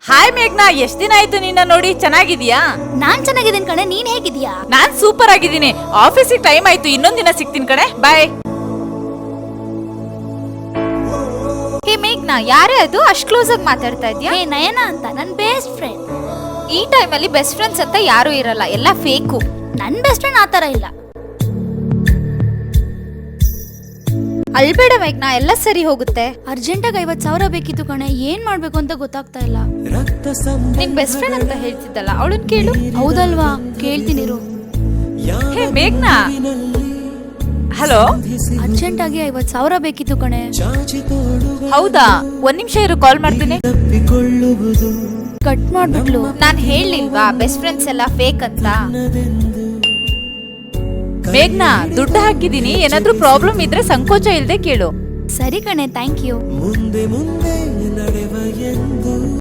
Hi ಮೇಘ್ನಾ, ಎಷ್ಟ್ ದಿನ ಆಯ್ತು ನಿನ್ನ ನೋಡಿ. ಚೆನ್ನಾಗಿದ್ಯಾ? ನಾನ್ ಚೆನ್ನಾಗಿದ್ದೀನಿ ಕಣೆ, ನೀನ್ ಹೇಗಿದ್ಯಾ? ನಾನ್ ಸೂಪರ್ ಆಗಿದ್ದೀನಿ. ಆಫೀಸಿಗೆ ಟೈಮ್ ಆಯ್ತು, ಇನ್ನೊಂದ್ ದಿನ ಸಿಗ್ತೀನಿ ಕಣೆ. ಬಾಯ್. ಹೇ ಮೇಘ್ನಾ, ಯಾರೇ ಅದು ಅಷ್ಟ್ ಕ್ಲೋಸ್ ಆಗಿ ಮಾತಾಡ್ತಾ ಇದ್ಯಾ? ಹೇ ನಯನ ಅಂತ, ನನ್ ಬೆಸ್ಟ್ ಫ್ರೆಂಡ್. ಈ ಟೈಮಲ್ಲಿ ಬೆಸ್ಟ್ ಫ್ರೆಂಡ್ಸ್ ಅಂತ ಯಾರು ಇರಲ್ಲ, ಎಲ್ಲ ಫೇಕು. ನನ್ ಬೆಸ್ಟ್ ಫ್ರೆಂಡ್ ಆತರ ಇಲ್ಲ. ಅಳ್ಬೇಡ ಮೇಘ್ನಾ, ಎಲ್ಲ ಸರಿ ಹೋಗುತ್ತೆ. ಅರ್ಜೆಂಟಾಗಿ 50,000 ಬೇಕಿತ್ತು ಕಣೆ, ಏನ್ ಮಾಡ್ಬೇಕು ಅಂತ ಗೊತ್ತಾಗ್ತಾ ಇಲ್ಲ. ನಿನ್ ಬೆಸ್ಟ್ ಫ್ರೆಂಡ್ ಅಂತ ಹೇಳ್ತಿದ್ದಲ್ಲ, ಅವಳನ್ ಕೇಳು. ಹೌದಲ್ವಾ, ಕೇಳ್ತೀನಿರು. ಹೇ ಮೇಘ್ನಾ, ಹಲೋ. ಅರ್ಜೆಂಟಾಗಿ 50,000 ಬೇಕಿತ್ತು ಕಣೆ. ಹೌದಾ, ಒಂದ್ ನಿಮಿಷ ಇರು, ಕಾಲ್ ಮಾಡ್ತೀನಿ. ಕಟ್ ಮಾಡ್ಬಿಟ್ಲು. ನಾನ್ ಹೇಳಿಲ್ವಾ ಬೆಸ್ಟ್ ಫ್ರೆಂಡ್ಸ್ ಎಲ್ಲ ಫೇಕ್ ಅಂತ? ಮೇಘ್ನಾ, ದುಡ್ಡು ಹಾಕಿದೀನಿ, ಏನಾದ್ರೂ ಪ್ರಾಬ್ಲಮ್ ಇದ್ರೆ ಸಂಕೋಚ ಇಲ್ದೆ ಕೇಳು. ಸರಿ ಕಣೆ, ಥ್ಯಾಂಕ್ ಯು. ಮುಂದೆ ಮುಂದೆ ನಡೆವ ಎಂದು